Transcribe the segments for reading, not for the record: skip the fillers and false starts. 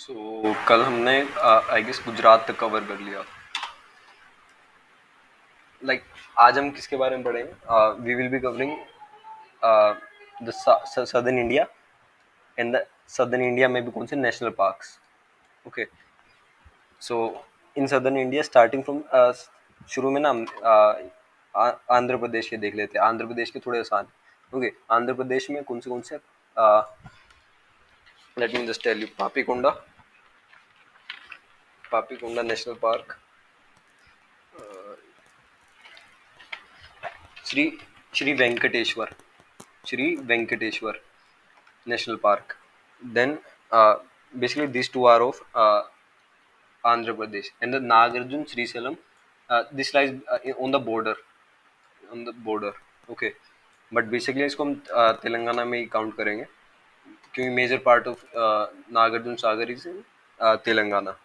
सो कल हमने I guess Gujarat तक कवर कर लिया। आज हम किसके बारे में पढ़ेंगे? We will be covering the southern India and the southern India में भी कौन से national parks. Okay, so in southern India starting from शुरू में ना आंध्र प्रदेश के देख लेते हैं। आंध्र प्रदेश के थोड़े आसान। ओके, आंध्र प्रदेश में कौन से let me just tell you. Papikonda national park, Sri Sri Venkateswara Sri Venkateswara National Park. Then basically these two are of Andhra Pradesh, and the Nagarjun Sri Salam. This lies on the border. On the border. Okay, but basically इसको हम तेलंगाना में ही count करेंगे क्योंकि major part of Nagarjuna Sagar is in Telangana.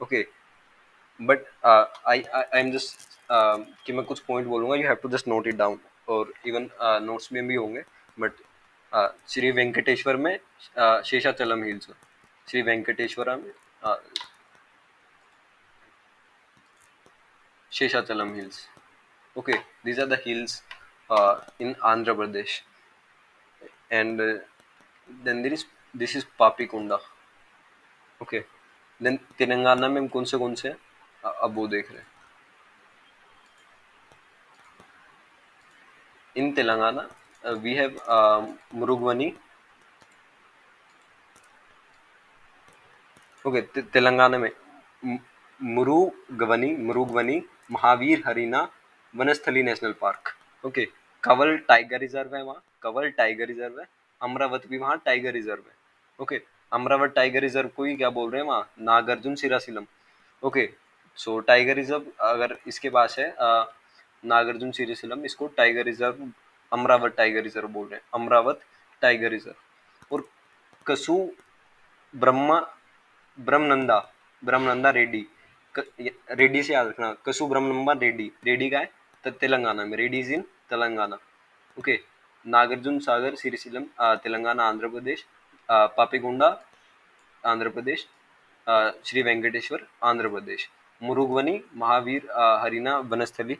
Okay, but I am just कि मैं कुछ point बोलूँगा, you have to just note it down, और इवन नोट्स में भी होंगे। बट श्री वेंकटेश्वर में शेषाचलम हिल्स, श्री वेंकटेश्वरा में Seshachalam hills. Okay, these are the hills in Andhra Pradesh, and then this is Papikonda. Okay, then Telangana में हम कौन से अब वो देख रहे हैं। In Telangana we have Mrugavani. Okay, Telangana में Mrugavani Mahavir Harina Vanasthali national park. Okay, Kawal tiger reserve है वहाँ, कवल टाइगर रिजर्व है। अमरावत भी वहाँ टाइगर रिजर्व है। ओके, अमरावत टाइगर रिजर्व को ही क्या बोल रहे हैं वहाँ, Nagarjuna Srisailam. Okay, so tiger reserve अगर इसके पास है नागार्जुन सिरासिलम, इसको tiger reserve Amravat tiger reserve बोल रहे हैं, अमरावत टाइगर रिजर्व। और कसू ब्रह्मा ब्रह्मनंदा ब्रह्मनंदा रेड्डी, रेड्डी से याद रखना, कसु ब्रह्मनंदा रेड्डी, रेड्डी का है तो तेलंगाना में, Reddy is in Telangana. Okay, Nagarjuna Sagar Srisailam Telangana Andhra Pradesh, Papikonda Andhra Pradesh, Shri Venkateshwara Andhra Pradesh, Mrugavani Mahavir Harina Vanasthali,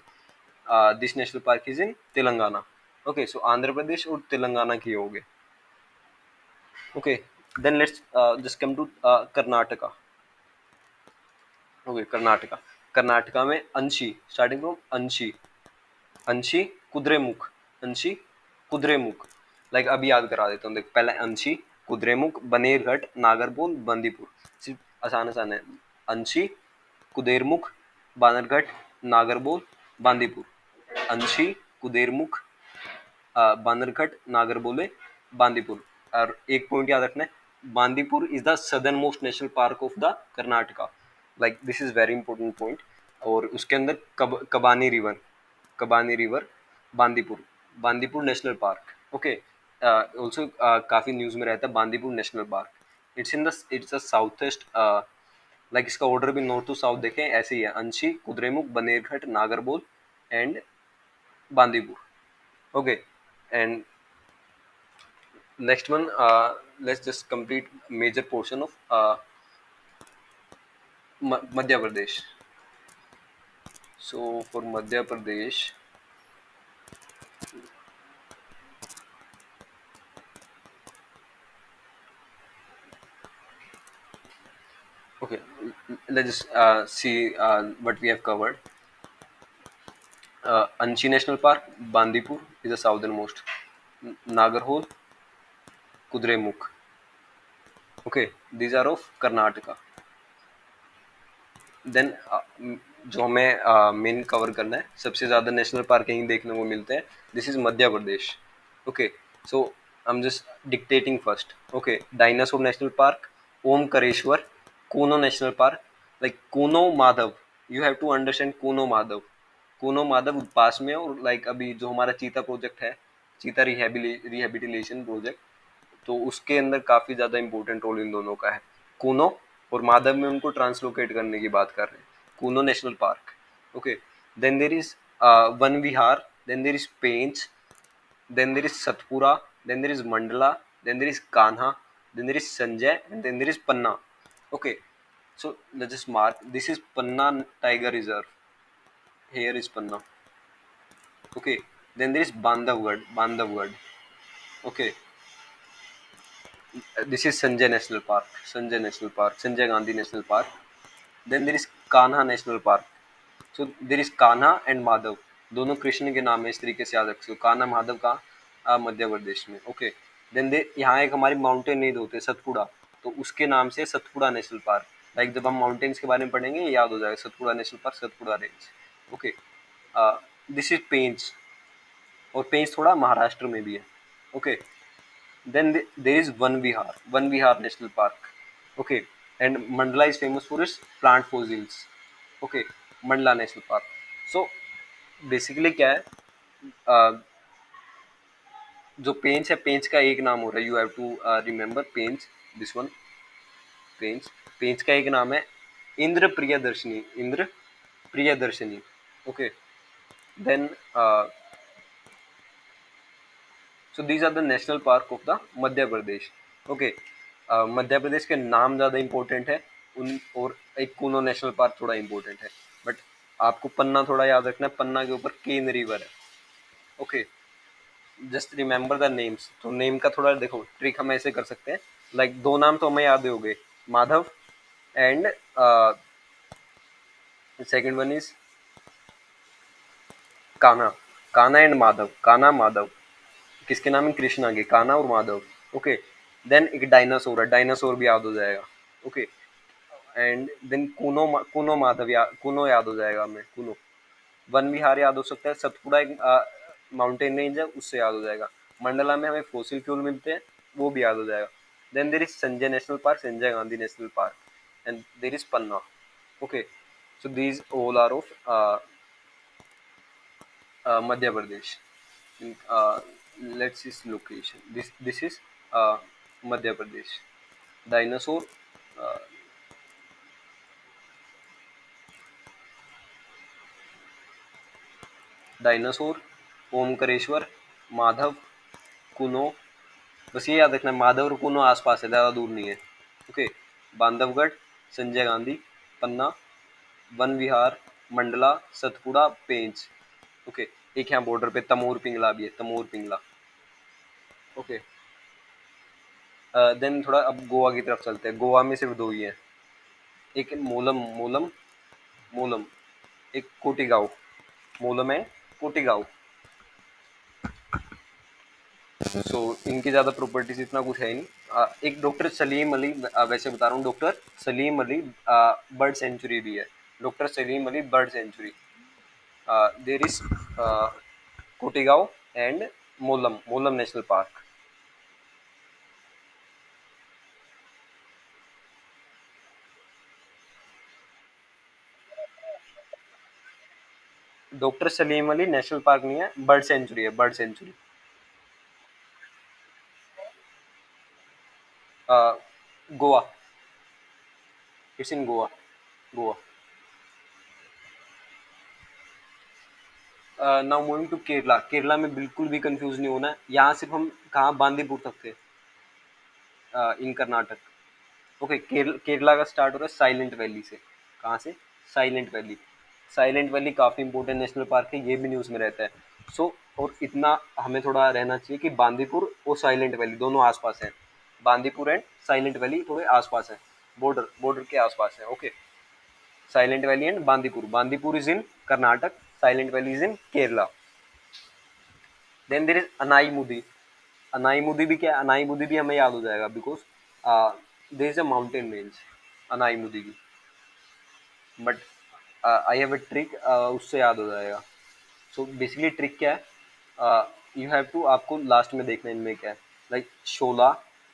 this national park is in Telangana. Okay, so Andhra Pradesh और तेलंगाना की हो गए। Okay, then let's just come to Karnataka. Okay, Karnataka में अंशी, स्टार्टिंग फ्रॉम अंशी कुद्रेमुख, अंशी कुद्रेमुख। लाइक अभी याद करा देता हूँ, देख पहले अंशी कुद्रेमुख बनेरघट नागरकोल बंदीपुर, सिर्फ आसान है। अंशी कुदेरमुख बानरघट नागरकोल बांदीपुर, अंशी कुदेरमुख बानरघट नागरबोले बांदीपुर। और एक पॉइंट याद रखना है, Bandipur is the southern most national park of the Karnataka. Like this is very important point. और उसके अंदर Kabini river Bandipur national park. Okay, also काफी न्यूज में रहता है Bandipur national park. It's the south east, like इसका ऑर्डर भी नॉर्थ टू साउथ देखें ऐसे ही है, Anshi Kudremukh Bannerghatta Nagarhole and Bandipur. Okay, and next one, let's just complete major portion of Madhya Pradesh. So for Madhya Pradesh, okay, let's just see what we have covered. Anchi National Park, Bandipur is the southernmost, Nagarhole, Kudremukh. Okay, these are of Karnataka. Then जो हमें main cover करना है, सबसे ज़्यादा national park यहीं देखने को मिलते हैं, this is Madhya Pradesh. Okay, so I am just dictating first. Okay, dinosaur national park, Omkareshwar, Kuno national park, like Kuno Madhav, you have to understand Kuno Madhav पास में। और लाइक अभी जो हमारा चीता प्रोजेक्ट है, चीता रिहेबिलिटेशन प्रोजेक्ट, तो उसके अंदर काफ़ी ज़्यादा इंपॉर्टेंट रोल इन दोनों का है। कूनो और माधव में उनको ट्रांसलोकेट करने की बात कर रहे हैं, Kuno national park. Okay, then there is Van Vihar, then there is Pench, then there is Satpura, then there is Mandla, then there is Kanha, then there is Sanjay, and then there is Panna. Okay, so let's just mark. This is Panna Tiger Reserve. Here is Panna. Okay, then there is Bandhavgarh. Bandhavgarh. Okay, this is Sanjay National Park. Sanjay National Park. Sanjay Gandhi National Park. Then there is Kanha National Park. So there is Kanha and Madhav, दोनों कृष्ण के नाम है, इस तरीके से याद रख सकते हो। कान्हा माधव का मध्य प्रदेश में। ओके, देन दे यहाँ एक हमारी माउंटेन रेंज होते हैं सतपुड़ा, तो उसके नाम से सतपुड़ा नेशनल पार्क। लाइक जब हम माउंटेन्स के बारे में पढ़ेंगे ये याद हो जाएगा, Satpura national park, Satpura range. Okay, this is Pench, और पेंच थोड़ा महाराष्ट्र में भी है। Okay, then there is Van Vihar national park. Okay, and Mandla is famous for its plant fossils. Okay, Mandla national park. So basically क्या है, अ, जो पेंच है, पेंच का एक नाम हो रहा है, you have to remember Pench, this one, Pench. Pench का एक नाम है Indra Priyadarshini, Indra Priyadarshini. Okay, then so these are the national park of the Madhya Pradesh. Okay, Madhya Pradesh के नाम ज़्यादा इंपॉर्टेंट है उन, और एक कूनो नेशनल पार्क थोड़ा इंपॉर्टेंट है, बट आपको पन्ना थोड़ा याद रखना है, पन्ना के ऊपर केन रिवर है। Okay, just remember the names. तो नेम का थोड़ा देखो ट्रिक हम ऐसे कर सकते हैं, लाइक दो नाम तो हमें याद ही हो गए, Madhav and second one is Kanha. Kanha and Madhav, Kanha Madhav, किसके नाम है, कृष्णा के, कान्हा और माधव। ओके, देन एक डायनासोर है, डायनासोर भी याद हो जाएगा। Okay, and then Kuno Madhav Kuno याद हो जाएगा हमें, कूनो। वन विहार याद हो सकता है, सतपुड़ा एक माउंटेन रेंज है, उससे याद हो जाएगा। मंडला में हमें फॉसिल फ्यूल मिलते हैं, वो भी याद हो जाएगा। Then there is Sanjay national park, Sanjay Gandhi national park, and there is Panna. Okay, so these all are of Madhya Pradesh. Let's is location, this is Madhya Pradesh. Dinosaur, dinosaur, Omkareshwar, Madhav, Kuno, बस ये याद रखना माधव और कुनो आसपास है, ज़्यादा दूर नहीं है। ओके, बांधवगढ़, संजय गांधी, पन्ना, वन विहार, मंडला, सतपुड़ा, पेंच। ओके, एक यहाँ बॉर्डर पे तमोर पिंगला भी है, तमोर पिंगला। ओके, देन थोड़ा अब गोवा की तरफ चलते हैं। गोवा में सिर्फ दो ही है, एक मोलम, मोलम, मोलम, एक कोटिगांव, मोलम है कोटिगांव। सो इनकी ज़्यादा प्रॉपर्टीज इतना कुछ है नहीं। एक डॉक्टर सलीम अली, वैसे बता रहा हूँ, doctor Salim Ali bird sanctuary भी है, doctor Salim Ali bird sanctuary. There is Kotigao and Mollem, Mollem national park. Doctor Salim Ali national park नहीं है, बर्ड सेंचुरी है, bird sanctuary. Goa, it's in Goa, Goa. Now moving to Kerala. Kerala में बिल्कुल भी कंफ्यूज नहीं होना है, यहाँ सिर्फ हम कहाँ बांदीपुर तक थे इन कर्नाटक। ओके, केरला का स्टार्ट हो रहा है साइलेंट वैली से। कहाँ से, साइलेंट वैली। साइलेंट वैली काफ़ी इंपॉर्टेंट नेशनल पार्क है, ये भी न्यूज़ में रहता है। सो और इतना हमें थोड़ा रहना चाहिए कि बांदीपुर और साइलेंट वैली दोनों आसपास हैं, बांदीपुर एंड साइलेंट वैली थोड़े आसपास हैं, बॉर्डर बॉर्डर के आसपास है। Okay, silent valley and Bandipur, Bandipur is in Karnataka, silent valley is in Kerala. Then there is Anai Mudi. Anai मुदी भी क्या, अनाई मुदी भी हमें याद हो जाएगा, because there is a mountain range Anai Mudi की, but I have a trick, उससे याद हो जाएगा। सो बेसिकली ट्रिक क्या है, यू हैव टू, आपको लास्ट में देखना इनमें क्या है, लाइक शोला,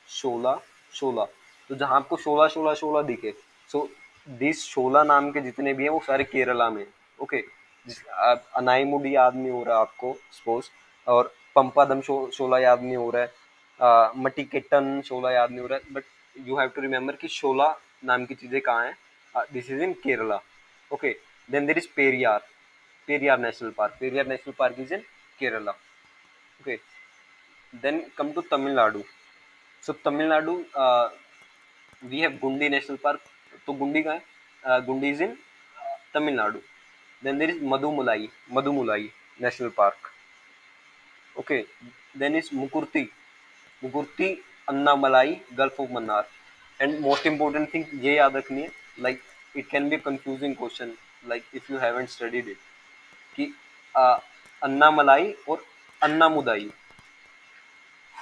शोला, शोला। तो जहाँ आपको शोला शोला शोला दिखे, सो दिस शोला नाम के जितने भी हैं वो सारे केरला में। ओके, जिस अनाईमुडी याद नहीं हो रहा आपको सपोज, और पंपादम शोला याद नहीं हो रहा है, मटिकेटन शोला याद नहीं हो रहा है, but you have to remember कि शोला नाम की चीज़ें कहाँ हैं, this is in Kerala. Okay, then there is Periyar, Periyar national park, Periyar national park is in Kerala. Okay, then come to Tamil Nadu. So Tamil Nadu, we have Guindy national park, तो गुंडी का है, Guindy is in Tamil Nadu. Then there is Mudumalai, Mudumalai national park. Okay, then is Mukurthi, Mukurthi Annamalai gulf of Mannar. And most important thing ये याद रखनी है, like it can B confusing question, like if you haven't studied it, कि अन्नामलाई और अन्नामुदाई.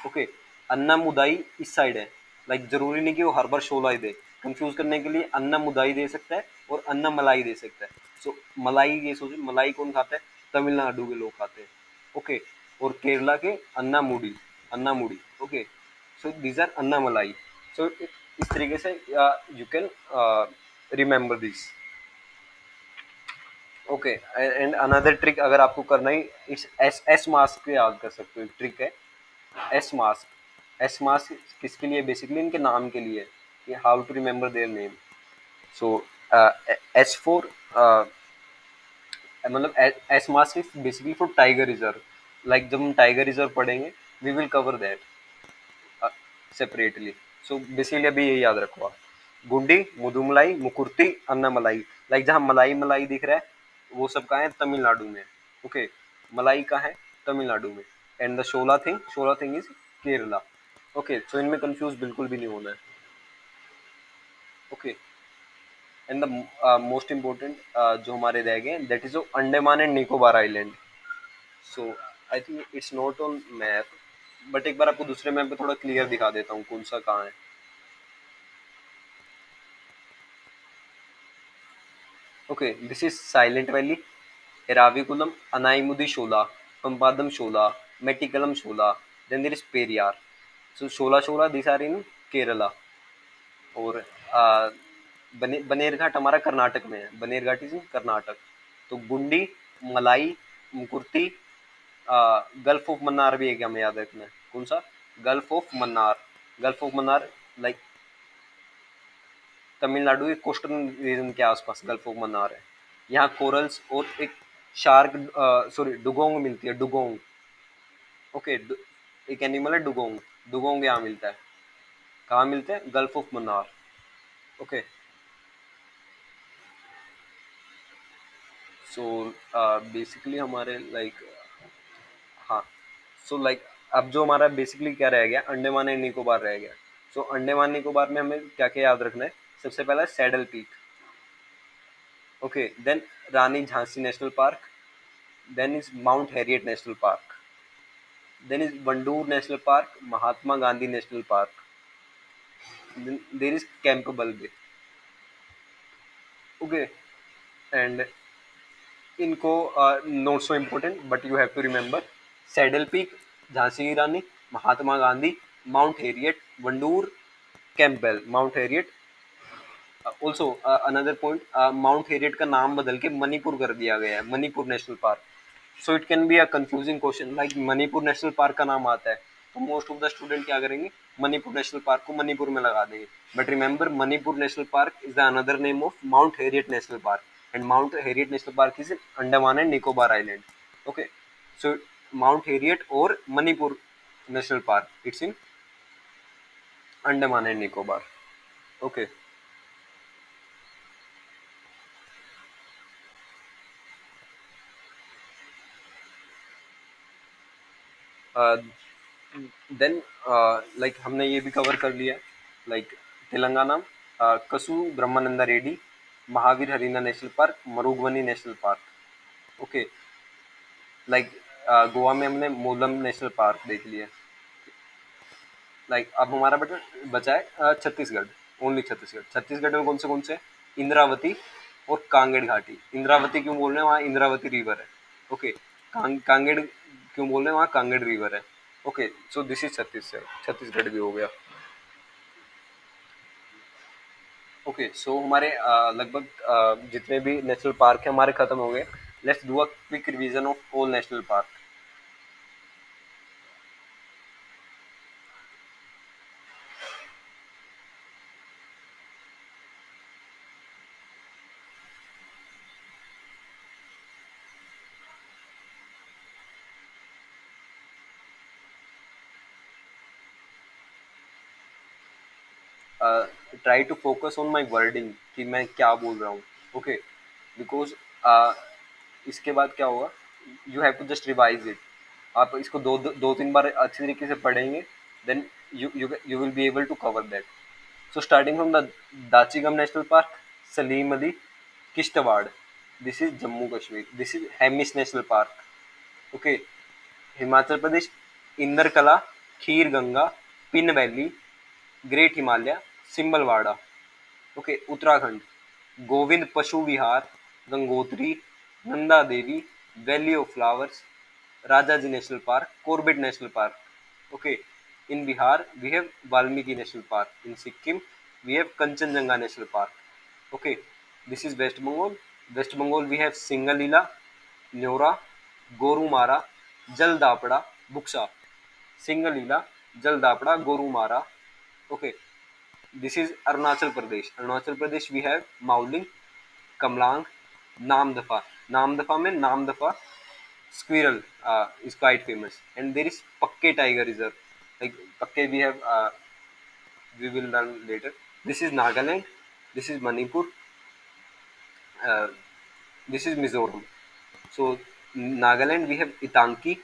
Okay, अन्नामुदाई इस साइड है, लाइक जरूरी नहीं कि वो हर बार शोला ही दे. कंफ्यूज करने के लिए अन्नामुदाई दे सकता है और अन्नामलाई दे सकता है. सो मलाई, ये सोचो मलाई कौन खाता है, तमिलनाडु के लोग खाते हैं. ओके, और केरला के Annamudi, Annamudi. Okay, so these are Annamalai. So इस तरीके से you can remember this. Okay, and another trick अगर आपको करना ही, इट्स एस एस मास्क पे याद कर सकते हो, एक ट्रिक है एस मास्क. एस मास्क किसके लिए, बेसिकली इनके नाम के लिए, कि how to remember their name. So S for, मतलब S mask is basically for tiger reserve. Like जब हम टाइगर रिजर्व पढ़ेंगे, we will cover that separately. So basically अभी ये याद रखो आप, गुंडी, मुदुमलाई, मुकुर्ती, अन्नामलाई. लाइक जहाँ मलाई मलाई दिख रहा है, वो सब कहाँ है, तमिलनाडु में. ओके, मलाई का है तमिलनाडु में. And the Shola thing is Kerala. Okay, so इनमें कंफ्यूज बिल्कुल भी नहीं होना है. Okay, and the most important जो हमारे रह गए, that is Andaman and Nicobar island. So I think it's not on map, but एक बार आपको दूसरे मैप पे थोड़ा क्लियर दिखा देता हूँ कौन सा कहाँ है. Okay, this is Silent Valley, Eravikulam, Anaimudi Shola, Pampadam Shola, Metikalam Shola, then there is Periyar. So Shola Shola, these are in Kerala. और बनेरघाट हमारा कर्नाटक में है, बनेरघाट इज इन कर्नाटक. तो गुंडी, मलाई, मुकुर्ती, गल्फ ऑफ मन्नार भी एक हमें याद रखना है. कौन सा, gulf of Mannar. Gulf of Mannar like Tamil Nadu के कोस्टल रीजन के आसपास गल्फ ऑफ मन्नार है. यहाँ कोरल्स और एक शार्क, सॉरी डुगोंग मिलती है, डुगोंग. ओके, एक एनिमल है डुगोंग, डुगोंग यहाँ मिलता है. कहाँ मिलते हैं, gulf of Mannar. Okay, so basically हमारे लाइक, हाँ, सो लाइक अब जो हमारा बेसिकली क्या रह गया, अंडमान एंड निकोबार रह गया. सो अंडमान निकोबार में हमें क्या क्या याद रखना है, सबसे पहला saddle peak. Okay, then Rani Jhansi national park, then is Mount Harriet national park, then is Vandoor National Park, Mahatma Gandhi National Park, then there is Campbell Bay. Okay, and इनको not so important, but you have to remember saddle peak, Jhansi की Rani, Mahatma Gandhi, mount Harriet, Wandoor, Campbell, mount Harriet. Also another point, mount Harriet का नाम बदल के मणिपुर कर दिया गया है, Manipur national park. So it can be a confusing question, like Manipur national park का नाम आता है, तो मोस्ट ऑफ द स्टूडेंट क्या करेंगे, मणिपुर नेशनल पार्क को मणिपुर में लगा देंगे. But remember, Manipur national park is the another name of mount Harriet national park, and mount Harriet national park is in Andaman and Nicobar island. Okay, so mount Harriet और Manipur national park, it's in Andaman and Nicobar. Okay, then like हमने ये भी cover कर लिया, like Telangana, Kasu Brahmananda Reddy, Mahavir Harina national park, Mrugavani national park. Okay, like Goa में हमने Mollem national park देख लिया. लाइक अब हमारा बचा है छत्तीसगढ़, ओनली छत्तीसगढ़. छत्तीसगढ़ में कौन से, इंद्रावती और कांगेड़ घाटी. इंद्रावती क्यों बोल रहे हैं, वहाँ इंद्रावती रिवर है. ओके, कांगेड़ क्यों बोल रहे हैं, वहाँ कांगेड़ रिवर है. Okay, so this is Chhattisgarh, Chhattisgarh भी हो गया. ओके, सो हमारे लगभग जितने भी नेशनल पार्क है हमारे खत्म हो गए. Let's do a quick revision of all national park. try to focus on my wording कि मैं क्या बोल रहा हूँ. Okay, because इसके बाद क्या होगा, you have to just revise it. आप इसको दो तीन बार अच्छी तरीके से पढ़ेंगे, then you will be able to cover that. So starting from the Dachigam National Park, Salim Ali, Kishtawad. This is Jammu Kashmir. This is Hemis National Park. Okay. Himachal Pradesh, Inderkilla, Khir Ganga, pin valley, great Himalaya, Simbalbara. Okay. Uttarakhand, Govind Pashu Vihar, Gangotri, Nanda Devi, valley of flowers, Rajaji national park, Corbett national park. Okay. In Bihar, we have Valmiki National Park. In Sikkim, we have Kanchenjunga National Park. Okay, this is West Bengal. West Bengal, we have Singalila, Neora, Gorumara, Jaldapada, Buxa. Singalila, Jaldapada, Gorumara. Okay, this is Arunachal Pradesh. Arunachal Pradesh, we have Mauling, Kamlang, Namdapha. Namdapha में Namdapha squirrel is quite famous, and there is Pakke Tiger Reserve. Like Pakke, we will learn later. This is Nagaland. This is Manipur. Uh, this is Mizoram. So Nagaland, we have Itanki,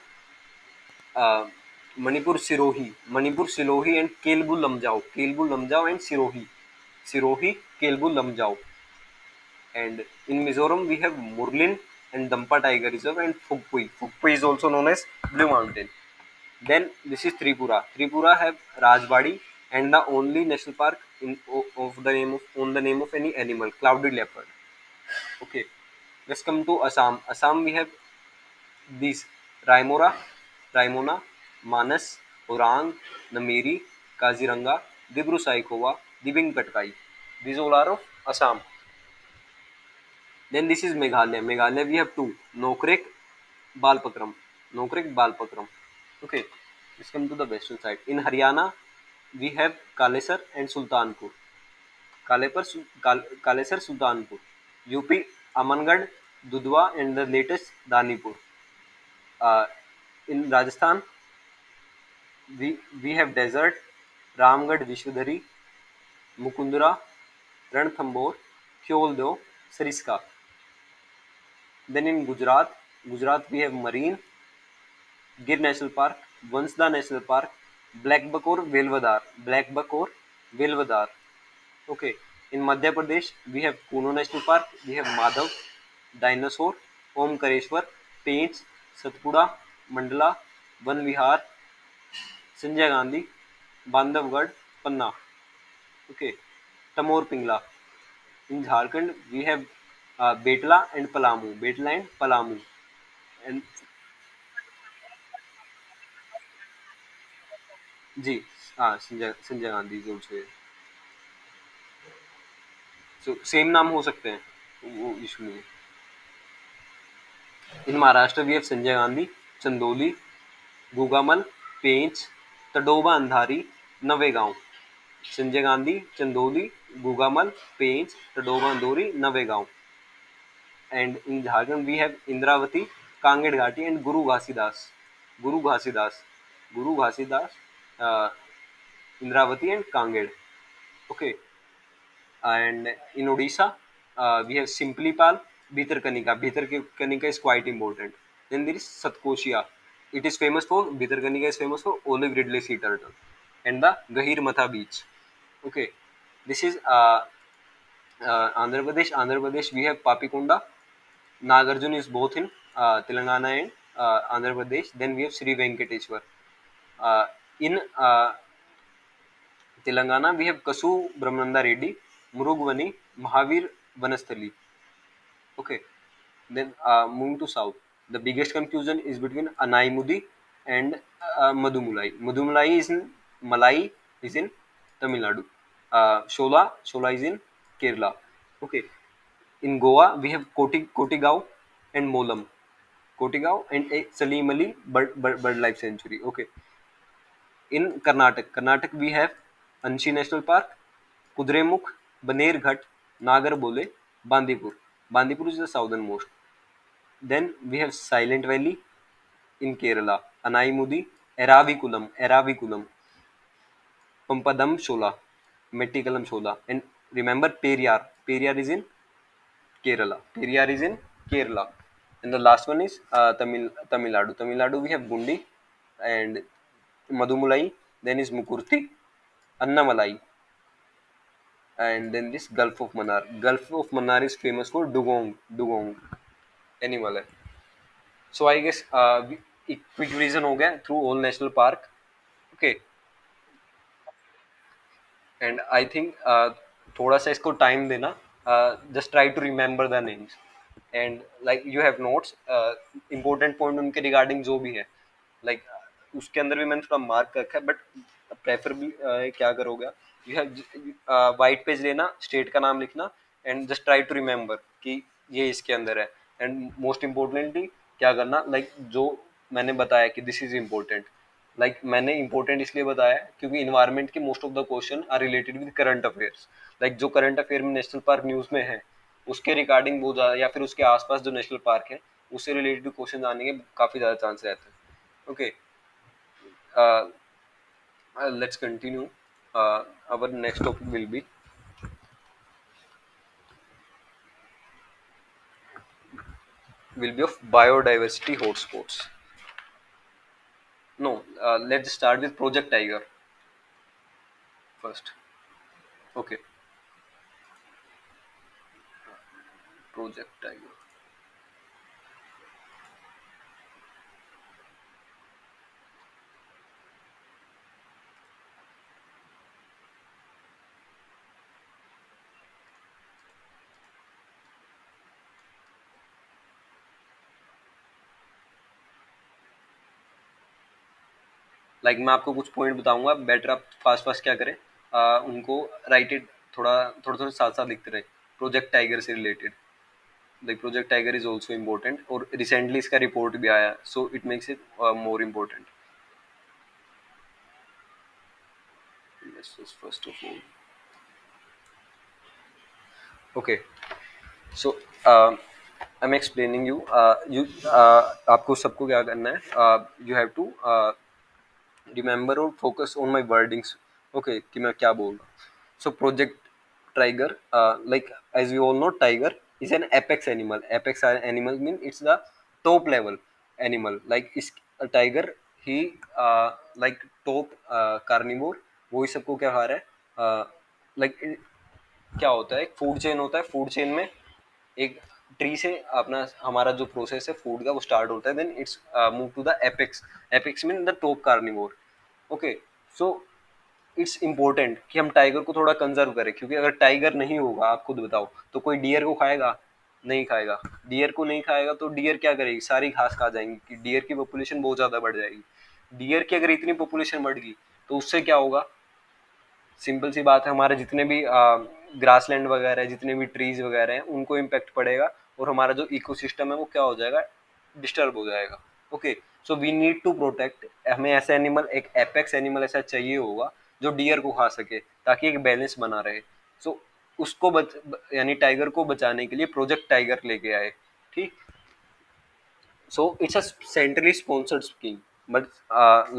uh, Manipur Sirohi, and Kelbu Lamjao and Sirohi, Kelbu Lamjao. And in Mizoram, we have Murlin and Dampa Tiger Reserve and Phukpui. Phukpui is also known as Blue Mountain. Then this is Tripura. Tripura have Rajbadi and the only national park on the name of any animal, clouded leopard. Okay, let's come to Assam. Assam, we have these Raimora, Raimona, Manas, Orang, Namiri, Kaziranga, Dibru Saikova, Dibing Patkai. These all are of Assam. Then this is Meghalaya. Meghalaya, we have two: Nokrek, Balpakram. Nokrek, Balpakram. Okay, let's come to the western side. In Haryana, we have Kalesar and Sultanpur. Kalesar, Sultanpur. UP, Amangarh, Dudhwa, and the latest Danipur. Uh, in Rajasthan, we have desert, Ramgarh, Vishwadhari, Mukundra, Ranthambore, Kyoldo, Sariska. Then in Gujarat we have Marine, Gir National Park, Vansda National Park, Black Buck or Velvadar. Okay. In Madhya Pradesh, we have Kuno National Park, we have Madhav, Dinosaur, Omkareshwar, Paints, Satpura, Mandala, Van Vihar, Sanjay Gandhi, Bandhavgarh, Panna. Okay. Tamor Pingla. In Jharkhand, we have Betla and Palamu. Betla and Palamu. And जी, हाँ, Sanjay Gandhi is also here. So same नाम हो सकते हैं, वो issue नहीं है. In Maharashtra, we have Sanjay Gandhi, Chandoli, Gugamal, Pench, Tadoba Andhari, Navegaon. Sanjay Gandhi, Chandoli, Gugamal, Pench, Tadoba Andhari, Navegaon. And in Jharkhand, we have Indravati, Kanged Ghati, and Guru Ghasidas. Guru Ghasidas. Guru Ghasidas, uh, Indravati, and Kanged. Okay. And in Odisha, we have Simplipal, Bhitarkanika. Bhitarkanika is quite important. Then there is Satkoshia. It is famous for Bhitarkanika is famous for olive ridley sea turtle and the Gahir Matha beach. Okay, this is Andhra Pradesh. Andhra Pradesh, we have Papikonda. Nagarjun is both in Telangana and Andhra Pradesh. Then we have Sri Venkateshwar. In Telangana, we have Kasu Brahmananda Reddy, Murugvani, Mahavir Vanasthali. Okay, then moving to south. The biggest confusion is between Anaimudi and Madhumulai. Madhumulai is in Malai is in Tamil Nadu. Shola is in Kerala. Okay, in Goa we have Kotigao and Molam. Kotigao and a Salim Ali Birdlife Sanctuary. Okay, in Karnataka we have Anshi National Park, Kudremukh, Banerghat, Nagarbole, Bandipur. Bandipur is the southernmost. Then we have Silent Valley in Kerala, Anaimudi, Eraviculam, Pampadam Shola. Mettikalam Chola. And remember Periyar. Periyar is in Kerala. Periyar is in Kerala. And the last one is Tamil Nadu. Tamil Nadu we have Gundi and Madhumulai. Then is Mukurthi, Annamalai, and then this Gulf of Mannar. Gulf of Mannar is famous for dugong animal है. So I guess एक quick reason हो गया through all national park. Okay, and I think थोड़ा सा इसको time देना. Just try to remember the names and like you have notes. Important point उनके regarding जो भी है like उसके अंदर भी मैंने थोड़ा मार्क रखा है बट प्रेफरेबली क्या करोगे यू हैव वाइट पेज लेना स्टेट का नाम लिखना and just try to remember कि ये इसके अंदर है एंड मोस्ट इम्पोर्टेंटली क्या करना like जो मैंने बताया कि दिस इज इम्पोर्टेंट like मैंने इंपॉर्टेंट इसलिए बताया क्योंकि इन्वायरमेंट के most of the question are related with current affairs like जो करंट अफेयर में नेशनल पार्क न्यूज में है उसके रिगार्डिंग बहुत ज्यादा या फिर उसके आसपास जो नेशनल पार्क है उससे रिलेटेड क्वेश्चन आने के काफी ज्यादा चांस रहते हैं. Okay, let's continue. Our next topic will be of biodiversity hotspots. No, let's start with Project Tiger first. Okay, Project Tiger. Like मैं आपको कुछ पॉइंट बताऊंगा बेटर आप फास्ट फास्ट क्या करें उनको राइट इट थोड़ा थोड़ा थोड़ा साथ साथ लिखते रहे प्रोजेक्ट टाइगर से related like project tiger is also important और रिसेंटली इसका रिपोर्ट भी आया so it makes it more important. First of all okay so I am explaining you आपको सबको क्या करना है यू हैव टू रिमेंबर और focus on my wordings. Okay कि मैं क्या बोल रहा हूँ. So project tiger like as we all know tiger is an apex animal. Apex animal mean it's the top level animal like is a tiger he like top carnivore वो ही सबको क्या खा रहा है like क्या होता है एक फूड चेन होता है फूड चेन में एक ट्री से अपना हमारा जो प्रोसेस है फूड का वो स्टार्ट होता है then it's move to the apex. Apex mean the top carnivore. Okay so it's important कि हम टाइगर को थोड़ा कंजर्व करें क्योंकि अगर टाइगर नहीं होगा आप खुद बताओ तो कोई डियर को खाएगा नहीं खाएगा. डियर को नहीं खाएगा तो डियर क्या करेगी सारी घास खा जाएंगी कि डियर की पॉपुलेशन बहुत ज्यादा बढ़ जाएगी. डियर की अगर इतनी पॉपुलेशन बढ़ गई तो उससे क्या होगा सिंपल सी बात है हमारे जितने भी ग्रासलैंड वगैरह है जितने भी ट्रीज वगैरह हैं उनको इम्पेक्ट पड़ेगा और हमारा जो इकोसिस्टम है वो क्या हो जाएगा डिस्टर्ब हो जाएगा. Okay so we need to protect हमें ऐसा एनिमल एक एपेक्स एनिमल ऐसा चाहिए होगा जो डियर को खा सके ताकि एक बैलेंस बना रहे. सो उसको यानी टाइगर को बचाने के लिए प्रोजेक्ट टाइगर लेके आए. ठीक so it's a centrally sponsored scheme but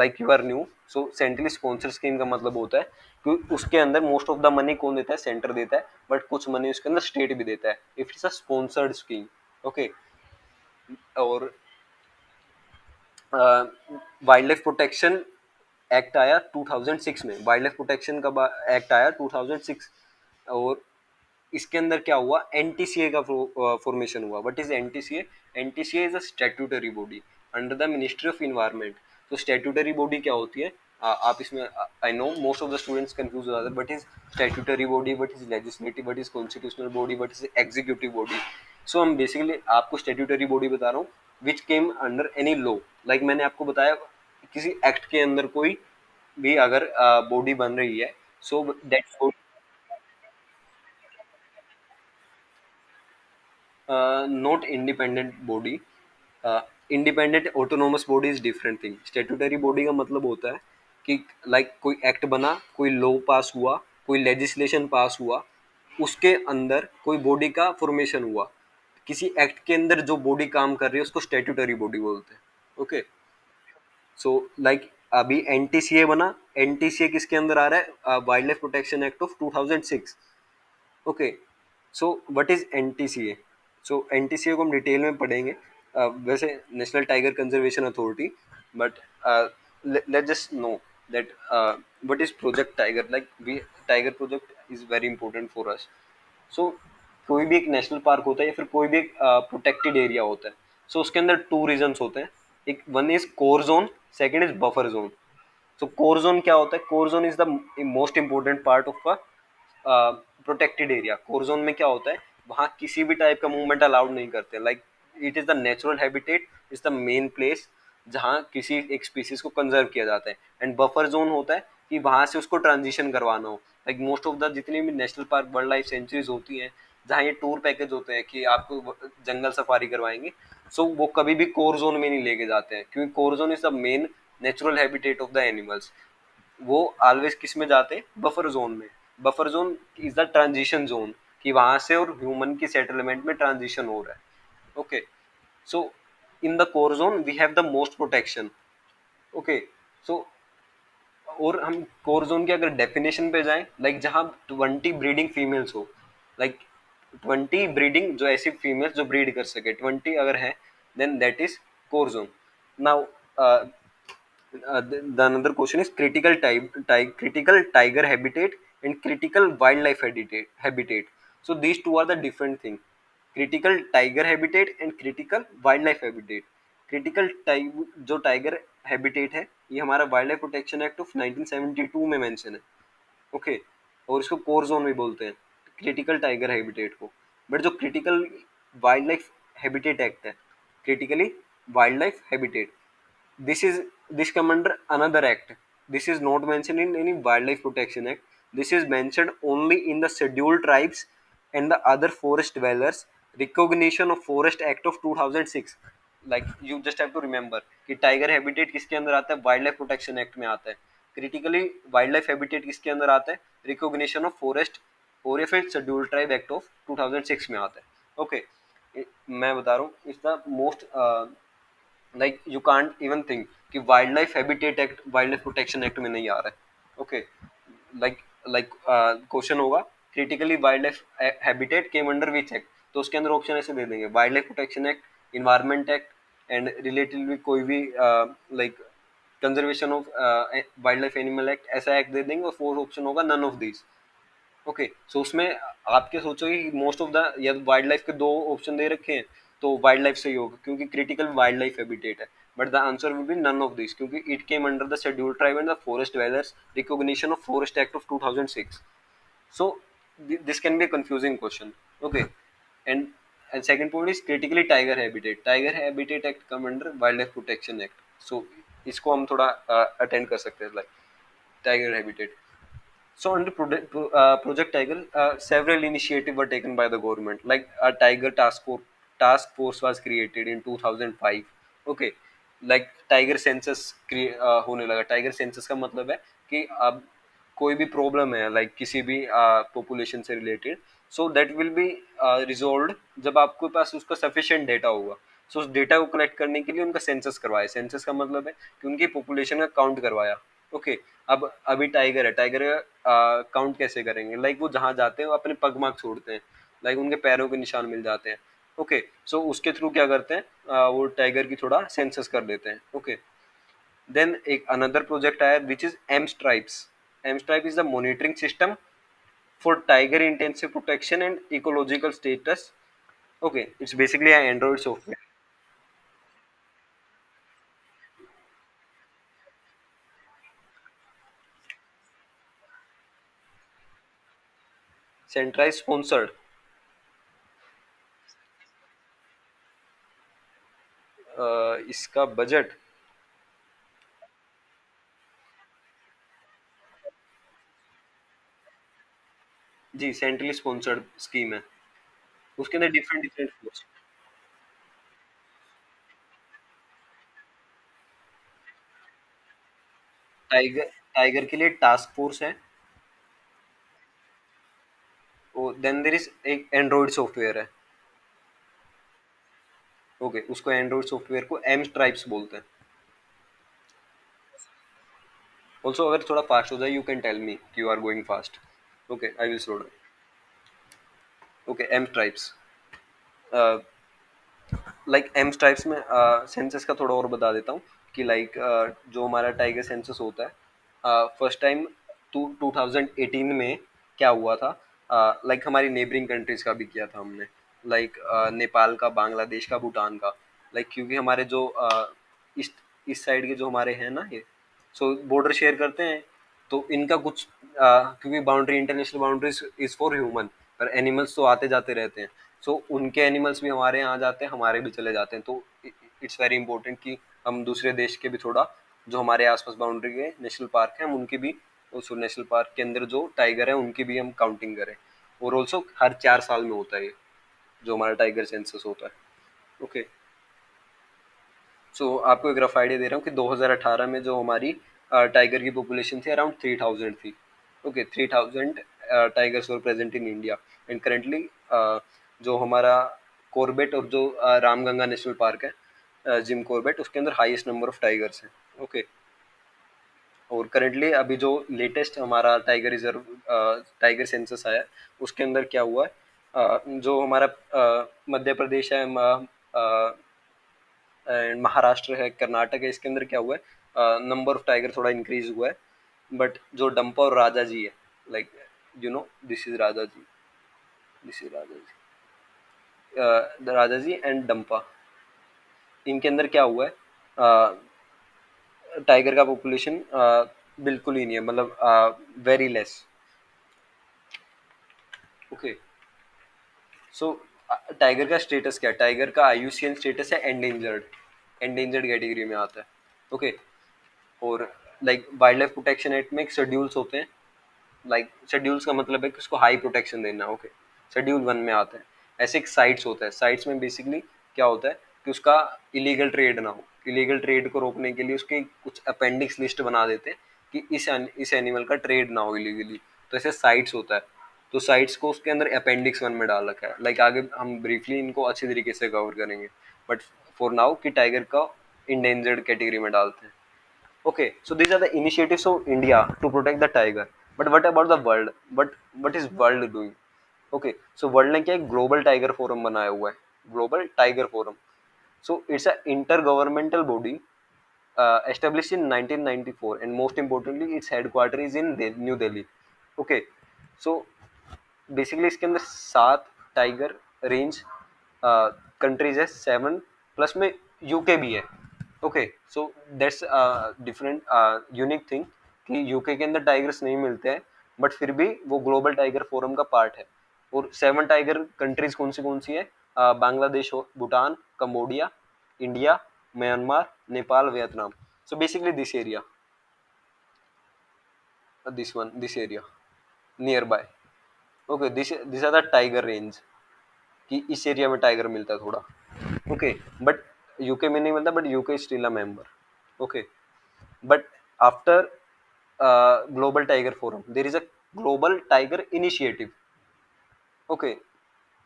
like you are new so centrally sponsored scheme का मतलब होता है कि उसके अंदर मोस्ट ऑफ द मनी कौन देता है सेंटर देता है बट कुछ मनी उसके अंदर स्टेट भी देता है if it's a sponsored scheme. Okay और वाइल्ड लाइफ प्रोटेक्शन एक्ट आया 2006 में. वाइल्ड लाइफ प्रोटेक्शन का एक्ट आया 2006 और इसके अंदर क्या हुआ एनटीसीए का फॉर्मेशन हुआ. What is NTCA? NTCA is a statutory body under the ministry of environment. तो स्टैट्यूटरी बॉडी क्या होती है आप इसमें I know most of the students confuse हो जाते हैं but is statutory body what is legislative what is constitutional body what is executive body. So हम बेसिकली आपको स्टैट्यूटरी बॉडी बता रहा हूँ which came under any law. Like मैंने आपको बताया किसी एक्ट के अंदर कोई भी अगर बॉडी बन रही है so that not independent body. Independent autonomous body is different thing. Statutory body का मतलब होता है कि लाइक कोई एक्ट बना कोई लॉ पास हुआ कोई लेजिस्लेशन पास हुआ उसके अंदर कोई बॉडी का फॉर्मेशन हुआ किसी एक्ट के अंदर जो बॉडी काम कर रही है उसको स्टेटूटरी बॉडी बोलते हैं. ओके सो लाइक अभी एनटीसीए बना, एनटीसीए किसके अंदर आ रहा है? Wild life protection act of 2006। Okay, so what is NTCA? So NTCA को हम डिटेल में पढ़ेंगे। वैसे national tiger conservation authority, but let just know that what is project tiger, like we tiger project is very important for us. So कोई भी एक national park होता है या फिर कोई भी एक प्रोटेक्टेड एरिया होता है, सो उसके अंदर टू रीजन्स होते हैं। एक one is core zone, second is buffer zone. So core zone क्या होता है? Core zone is the most important part of a protected area. Core zone में क्या होता है? वहाँ किसी भी टाइप का मूवमेंट अलाउड नहीं करते, like it is the natural habitat, is the main place जहाँ किसी एक स्पीसीज को कंजर्व किया जाता है। एंड बफर जोन होता है कि वहां से उसको ट्रांजिशन करवाना हो। लाइक मोस्ट ऑफ द जितनी भी national park wild life sanctuaries होती हैं, जहाँ ये टूर पैकेज होते हैं कि आपको जंगल सफारी करवाएंगे, सो वो कभी भी कोर जोन में नहीं लेके जाते हैं, क्योंकि core zone is the main natural habitat of the animals. वो ऑलवेज किस में जाते हैं? बफर जोन में। Buffer zone is the transition zone, कि वहां से और ह्यूमन की सेटलमेंट में ट्रांजिशन हो रहा है। Okay, so in the core zone we have the most protection. Okay, so और हम कोर जोन की अगर डेफिनेशन पे जाएं, लाइक जहां 20 ब्रीडिंग फीमेल्स हो, लाइक 20 ब्रीडिंग, जो ऐसी फीमेल्स जो ब्रीड कर सके 20 अगर है, then that is core zone. Now the another question is critical tiger habitat and critical wildlife habitat. So these two are the different thing. Critical tiger habitat and critical wildlife habitat. Critical जो tiger habitat है, ये हमारा wild life protection act of 1972 में mention है। Okay, और इसको core zone भी बोलते हैं, क्रिटिकल टाइगर हैबिटेट को। बट जो critical wild life habitat act है, critically wild life habitat, this is this come under another act. This is not mentioned in any wildlife protection act. This is mentioned only in the scheduled tribes and the other forest dwellers recognition of forest act of 2006। like you just have to remember कि tiger habitat किसके अंदर आता है? Wild life protection act में आता है। Critically wild life habitat किसके अंदर आता है? रिकॉग्निशन ऑफ फॉरेस्ट और या फिर शेड्यूल्ड ट्राइब एक्ट ऑफ 2006 में आता है। ओके, मैं बता रहा हूँ is the most, like you can't even think कि wild life habitat act wild life protection act में नहीं आ रहा है। ओके, लाइक लाइक क्वेश्चन होगा critically wild life habitat came under which act, तो उसके अंदर ऑप्शन ऐसे दे देंगे: wild life protection act, environment act, and related with कोई भी like conservation of wild life animal act, ऐसा एक्ट दे देंगे। और फोर्थ ऑप्शन होगा नन ऑफ दीज। ओके, सो उसमें आप क्या सोचोगे कि मोस्ट ऑफ द, या वाइल्ड लाइफ के दो ऑप्शन दे रखे हैं, तो वाइल्ड लाइफ सही होगा क्योंकि क्रिटिकल वाइल्ड लाइफ हैबिटेट है। But the answer will be none of this, क्योंकि it came under the scheduled tribe and the forest dwellers recognition of forest act of 2006। so this can be a confusing question। okay, and second point is critically tiger habitat act come under wildlife protection act। so इसको हम थोड़ा attend कर सकते हैं, like tiger habitat. So under Project Tiger, several initiatives were taken by the government. Like a Tiger task force was created in 2005. Okay, like Tiger census होने लगा। Tiger census का मतलब है कि अब कोई भी प्रॉब्लम है, लाइक किसी भी पॉपुलेशन से related, so that will be resolve जब आपके पास उसका सफिशिएंट डेटा होगा। सो उस डेटा को कलेक्ट करने के लिए उनका सेंसस करवाया। सेंसस का मतलब है कि उनकी पॉपुलेशन का काउंट करवाया। ओके, अब अभी टाइगर है, टाइगर का काउंट कैसे करेंगे? लाइक वो जहाँ जाते हैं वो अपने पग मार्क छोड़ते हैं, लाइक उनके पैरों के निशान मिल जाते हैं। ओके, सो उसके थ्रू क्या करते हैं, वो टाइगर की थोड़ा सेंसस कर देते हैं। ओके, देन एक अनदर प्रोजेक्ट आया which is M stripes. M stripe is the monitoring system for tiger intensive protection and ecological status. Okay, it's basically Android software. Centrally sponsored, इसका बजट, जी centrally sponsored scheme है। उसके अंदर different different force. Tiger tiger के लिए task force है। Then there is एक Android software है। ओके, उसको एंड्रॉइड सॉफ्टवेयर को एम स्ट्राइप्स बोलते हैं। ऑल्सो अगर थोड़ा फास्ट हो जाए यू कैन टेल मी कि you are going fast. Okay I will slow down. Okay M tribes. Like M types में सेंसस का थोड़ा और बता देता हूँ कि लाइक जो हमारा टाइगर सेंसस होता है फर्स्ट टाइम 2018 में क्या हुआ था. लाइक हमारी नेबरिंग कंट्रीज का भी किया था हमने. लाइक नेपाल का, बांग्लादेश का, भूटान का. लाइक क्योंकि हमारे जो इस साइड के जो हमारे हैं ना ये, सो बॉर्डर शेयर करते हैं. तो इनका कुछ क्योंकि boundary, international boundaries is for human, पर एनिमल्स तो आते जाते रहते हैं. सो उनके एनिमल्स भी हमारे यहाँ आ जाते हैं, हमारे भी चले जाते हैं. तो इट्स वेरी इंपॉर्टेंट कि हम दूसरे देश के भी थोड़ा, जो हमारे आसपास बाउंड्री के नेशनल पार्क हैं, हम उनकी भी, उस नेशनल पार्क के अंदर जो टाइगर है उनकी भी हम काउंटिंग करें. और ऑल्सो हर 4 साल में होता है ये, जो हमारा टाइगर सेंसस होता है. ओके. सो आपको एक रफ आइडिया दे रहा हूँ कि 2018 में जो हमारी टाइगर की पॉपुलेशन थी अराउंड 3000 थी. Okay 3000 tigers were present in India. And currently जो हमारा कॉर्बेट और जो रामगंगा नेशनल पार्क है, जिम कॉर्बेट, उसके अंदर हाईएस्ट नंबर ऑफ टाइगर्स हैं. ओके. और करेंटली अभी जो लेटेस्ट हमारा टाइगर रिजर्व, टाइगर सेंसस आया है, उसके अंदर क्या हुआ है, जो हमारा मध्य प्रदेश है, एंड महाराष्ट्र है, कर्नाटक है, इसके अंदर क्या हुआ है, नंबर ऑफ टाइगर थोड़ा इंक्रीज हुआ है. बट जो डंपा और राजा जी है, like you know this is Rajaji, this is Rajaji, Rajaji and Dampa, इनके अंदर क्या हुआ है, टाइगर का पॉपुलेशन बिल्कुल ही नहीं है, मतलब very less. Okay. So tiger का स्टेटस क्या है, टाइगर का आईयूसीएन स्टेटस है एंडेंजर्ड. एंडेंजर्ड कैटेगरी में आता है. ओके. और like wild life protection act में एक शेड्यूल्स होते हैं. लाइक शेड्यूल्स का मतलब है कि उसको हाई प्रोटेक्शन देना. ओके. शेड्यूल 1 में आता है. ऐसे एक साइट्स होता है. साइट्स में बेसिकली क्या होता है कि उसका इलीगल ट्रेड ना हो. इलीगल ट्रेड को रोकने के लिए उसके कुछ अपेंडिक्स लिस्ट बना देते हैं कि इस एनिमल का ट्रेड ना हो इलीगली. तो ऐसे साइट्स होता है. तो साइट्स को उसके अंदर अपेंडिक्स 1 में डाल रखा है. लाइक आगे हम ब्रीफली इनको अच्छी तरीके से कवर करेंगे. बट फॉर नाउ कि टाइगर का इंडेंजर्ड कैटेगरी में डालते हैं. Okay, so these are the initiatives of India to protect the tiger. But what about the world? What is world doing? Okay, so world ने क्या एक global tiger forum बनाया हुआ है. Global tiger forum. So it's a intergovernmental body established in 1994, and most importantly its headquarters is in New Delhi. Okay, so basically इसके अंदर 7 tiger range countries है, 7 plus में यूके भी है. Okay. So that's different unique thing कि UK के अंदर tigers नहीं मिलते हैं, बट फिर भी वो ग्लोबल टाइगर फोरम का पार्ट है. और 7 टाइगर कंट्रीज कौन सी है, Bangladesh, Bhutan, Cambodia, India, Myanmar, Nepal, Vietnam. So basically this area nearby. Okay. This are the tiger range कि इस एरिया में टाइगर मिलता है थोड़ा. ओके. बट यूके में नहीं मिलता, but UK still a member. Okay. But after global tiger forum there is a global tiger initiative. Okay.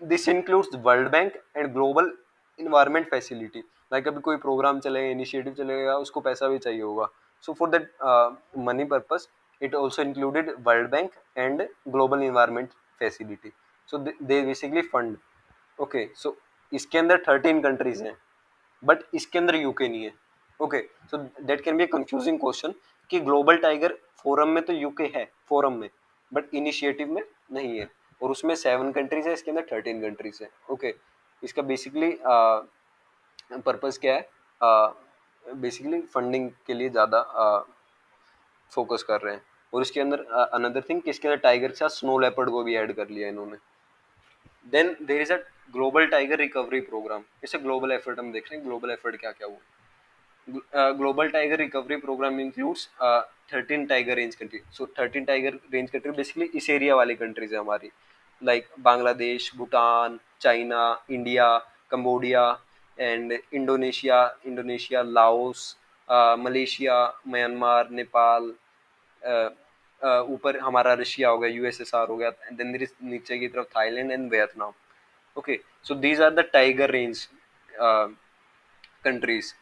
This includes world bank and global environment facility. Like अभी कोई programme चलेगा, initiative चलेगा, उसको पैसा भी चाहिए होगा. So for that money purpose it also included World Bank and Global Environment Facility. So they basically fund. Okay. So इसके अंदर 13 कंट्रीज हैं, बट इसके अंदर यूके नहीं है. Okay. So that can be confusing question कि ग्लोबल टाइगर फोरम में तो यूके है फोरम में, बट इनिशिएटिव में नहीं है. और उसमें 7 कंट्रीज है, इसके अंदर 13 कंट्रीज है. ओके. इसका बेसिकली पर्पस क्या है, बेसिकली फंडिंग के लिए ज़्यादा फोकस कर रहे हैं. और इसके अंदर अनदर थिंग कि इसके अंदर टाइगर के साथ स्नो लेपर्ड को भी ऐड कर लिया इन्होंने. Then there is a global tiger recovery programme. इसे ग्लोबल एफर्ट हम देख रहे हैं, ग्लोबल एफर्ट क्या क्या हुआ. Global tiger recovery programme includes 13 tiger range country. So 13 tiger range country basically इस एरिया वाली कंट्रीज है हमारी, like Bangladesh, Bhutan, China, India, Cambodia and Indonesia, Laos, Malaysia, Myanmar, Nepal, ऊपर हमारा रशिया हो गया, यूएसएसआर हो गया, देन नीचे की तरफ Thailand and Vietnam. Okay. So these are the tiger range countries.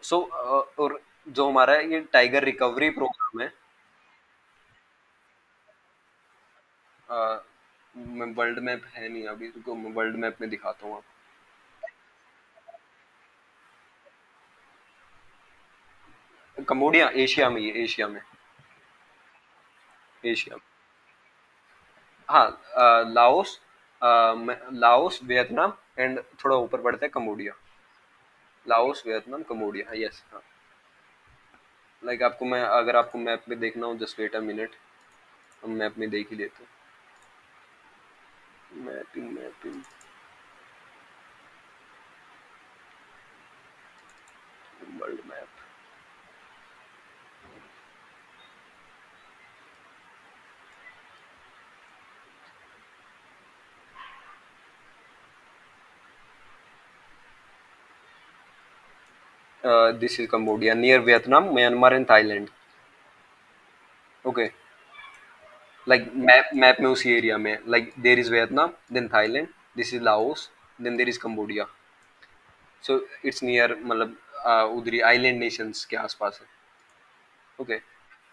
So और जो हमारा ये टाइगर रिकवरी प्रोग्राम है, मैं वर्ल्ड मैप है नहीं अभी, रुको मैं वर्ल्ड मैप में दिखाता हूँ आपको। कम्बोडिया एशिया में, ये एशिया में, एशिया में। हाँ, लाओस, लाओस, वियतनाम एंड थोड़ा ऊपर पड़ता है Cambodia. Laos, Vietnam, Cambodia, yes हाँ। लाइक आपको मैं, अगर आपको मैप में देखना हो, जस्ट वेट अ मिनट, हम मैप में देख ही लेते हैं। Mapping, mapping, world map. This is Cambodia near Vietnam, Myanmar and Thailand. Okay, like map map में उसी एरिया में, like there is Vietnam, then Thailand, this is Laos, then there is Cambodia. So it's near, मतलब उधरी island Nations के आसपास है। Okay,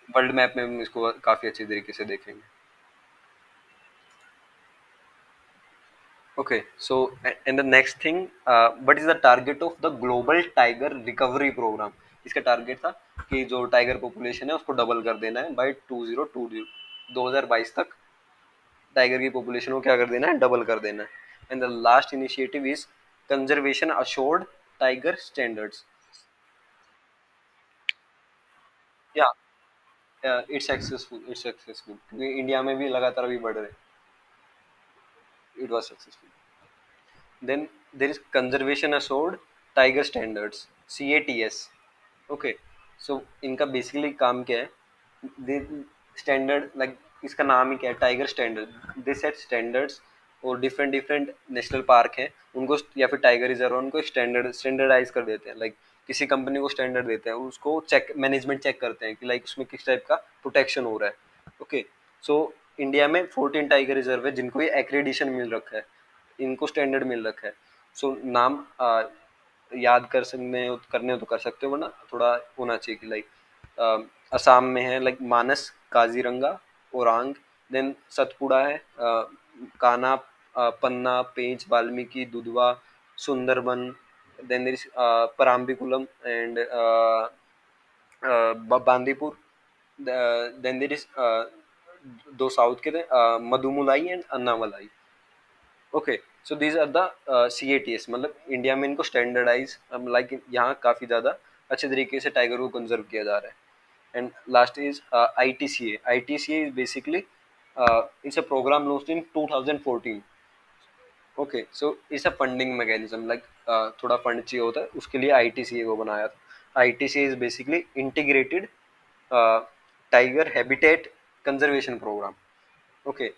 world map में हम इसको काफी अच्छे तरीके से देखेंगे। Okay, so and the next thing, what is the target of the global tiger recovery program? इसका टारगेट था कि जो टाइगर पॉपुलेशन है उसको डबल कर देना है बाय 2020, 2022 तक टाइगर की पॉपुलेशन को क्या कर देना है, डबल कर देना है। And the last initiative is conservation assured tiger standards. Yeah it's successful, it's successful, क्योंकि इंडिया में भी लगातार अभी बढ़ रहे हैं। It was successful. Then there is conservation assured tiger standards, CATS। Okay, so इनका बेसिकली काम क्या है, स्टैंडर्ड, लाइक इसका नाम ही क्या है, टाइगर स्टैंडर्ड। दे सेट स्टैंडर्ड्स, और डिफरेंट डिफरेंट नेशनल पार्क हैं उनको, या फिर टाइगर रिजर्व, उनको स्टैंडर्डाइज कर देते हैं। लाइक किसी कंपनी को स्टैंडर्ड देते हैं, उसको चेक, मैनेजमेंट चेक करते हैं कि लाइक उसमें किस टाइप का प्रोटेक्शन हो रहा है। ओके, सो इंडिया में 14 टाइगर रिजर्व है जिनको ये एक्रेडिशन मिल रखा है, इनको स्टैंडर्ड मिल रखा है। सो नाम याद कर सकते हो, करने हो तो कर सकते हो, वरना थोड़ा होना चाहिए कि लाइक असम में है, लाइक मानस, काजीरंगा, ओरांग, देन सतपुड़ा है, Kanha, Panna, Pench, Valmiki, Dudhwa, Sundarban, then there is Parambikulam and Bandipur, then there is दो साउथ के थे, Mudumalai and Annamalai. Okay, so these are the CATS, मतलब इंडिया में इनको स्टैंडर्डाइज, लाइक यहाँ काफ़ी ज़्यादा अच्छे तरीके से टाइगर को कंजर्व किया जा रहा है। And last is ITCA। ITCA is basically it's a program launched in 2014। Okay, so it's a funding mechanism, like थोड़ा फंड चाहिए होता है, उसके लिए ITCA को बनाया था। ITCA is basically integrated tiger habitat conservation program. Okay,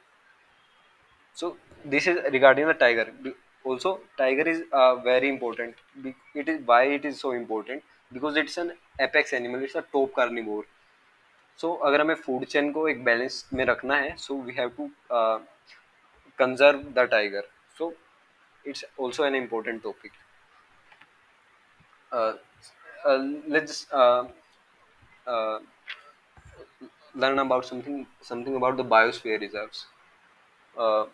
so this is regarding the tiger. Also, tiger is very important. It is why it is so important, because it's an apex animal. It's a top carnivore. So अगर हमें food chain को एक balance में रखना है, so we have to conserve the tiger. So it's also an important topic. Uh, let's uh, learn about something about the biosphere reserves. Uh,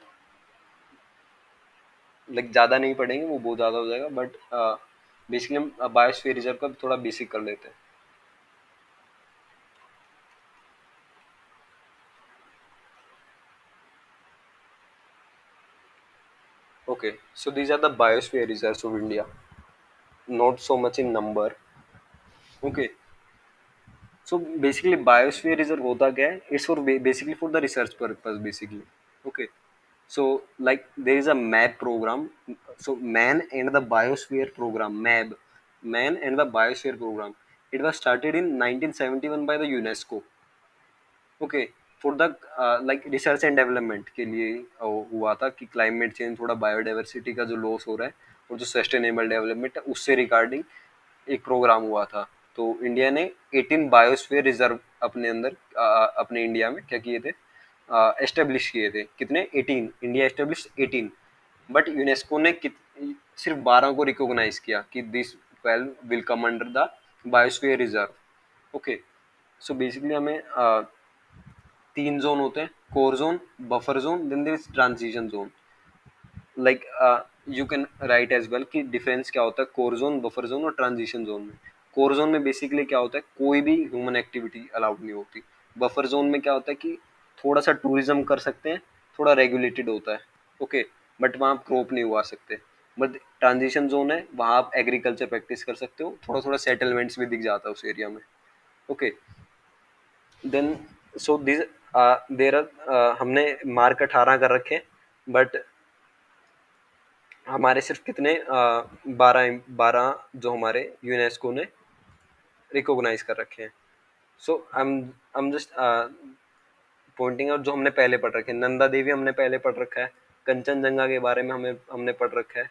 like ज़्यादा नहीं पढ़ेंगे, वो बहुत ज़्यादा हो जाएगा, बट बेसिकली हम बायोस्फीयर रिजर्व का थोड़ा बेसिक कर लेते हैं। Okay, so these are the biosphere reserves of India, not so much in number. Okay, so basically biosphere reserve होता क्या है, it's for basically for the research purpose basically. Okay, so like there is a MAB program, so man and the biosphere program, MAB, man and the biosphere program, it was started in 1971 by the UNESCO। Okay, for the like research and development के लिए हुआ था कि climate change, थोड़ा biodiversity का जो loss हो रहा है, और जो सस्टेनेबल डेवलपमेंट है उससे रिगार्डिंग एक प्रोग्राम हुआ था। तो इंडिया ने 18 बायोस्फीयर रिजर्व अपने अंदर अपने इंडिया में क्या किए थे, एस्टेब्लिश किए थे। कितने? 18, इंडिया एस्टेब्लिश 18, बट यूनेस्को ने सिर्फ 12 को रिकॉग्नाइज किया कि this 12 will come under the biosphere reserve. Okay, so basically हमें तीन जोन होते हैं, core zone, buffer zone, then there is transition zone. Like you can write as well कि डिफरेंस क्या होता है कोर जोन, बफर जोन और transition zone में। कोर जोन में बेसिकली क्या होता है, कोई भी ह्यूमन एक्टिविटी अलाउड नहीं होती। बफर जोन में क्या होता है कि थोड़ा सा टूरिज्म कर सकते हैं, थोड़ा रेगुलेटेड होता है, ओके, बट वहाँ आप क्रॉप नहीं उगा सकते। बट ट्रांजिशन जोन है, वहाँ आप एग्रीकल्चर प्रैक्टिस कर सकते हो, थोड़ा थोड़ा सेटलमेंट्स भी दिख जाता है उस एरिया में, okay. Then so this there are, हमने मार्क 18 कर रखे हैं, बट हमारे सिर्फ कितने 12 जो हमारे यूनेस्को ने रिकॉग्नाइज कर रखे हैं। So I am just pointing out जो हमने पहले पढ़ रखे हैं। नंदा देवी हमने पहले पढ़ रखा है, कंचनजंगा के बारे में हमें हमने पढ़ रखा है,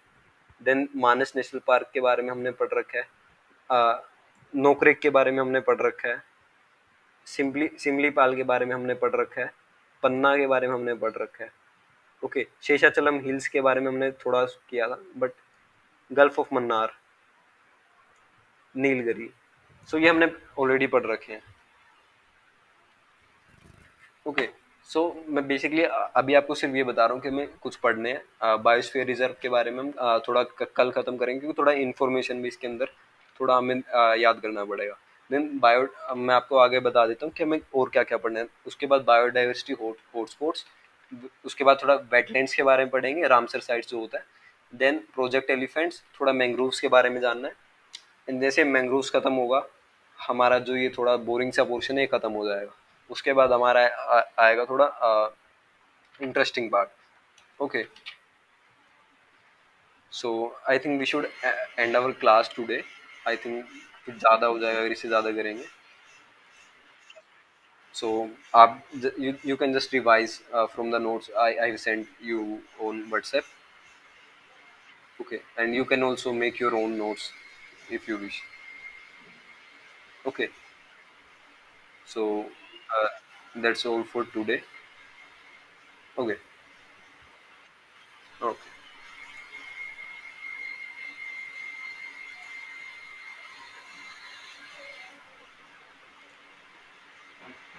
देन मानस नेशनल पार्क के बारे में हमने पढ़ रखा है, नोकरेक के बारे में हमने पढ़ रखा है, सिमलीपाल के बारे में हमने पढ़ रखा है, पन्ना के बारे में हमने पढ़ रखा है, ओके। शेषाचलम हिल्स के बारे में हमने थोड़ा किया था, but gulf of Mannar, Nilgiri, so ये हमने ऑलरेडी पढ़ रखे हैं, ओके। सो मैं बेसिकली अभी आपको सिर्फ ये बता रहा हूँ कि हमें कुछ पढ़ने हैं। बायोस्फीयर रिजर्व के बारे में हम थोड़ा कल खत्म करेंगे, क्योंकि थोड़ा इन्फॉर्मेशन भी इसके अंदर थोड़ा हमें याद करना पड़ेगा। देन बायो मैं आपको आगे बता देता हूँ कि हमें और क्या क्या पढ़ना है। उसके बाद बायोडाइवर्सिटी हॉटस्पॉट्स, उसके बाद थोड़ा वेटलैंड्स के बारे में पढ़ेंगे, रामसर साइट्स जो होता है। देन प्रोजेक्ट एलिफेंट्स, थोड़ा मैंग्रोव्स के बारे में जानना है। जैसे मैंग्रोव्स खत्म होगा, हमारा जो ये थोड़ा बोरिंग सा पोर्शन है ये खत्म हो जाएगा। उसके बाद हमारा आएगा थोड़ा interesting part, okay. So I think we should end our class today. I think कुछ ज़्यादा हो जाएगा अगर इससे ज़्यादा करेंगे। सो आप you can just revise from the notes I I send you on WhatsApp, okay, and you can also make your own notes if you wish, okay. So that's all for today, okay, okay.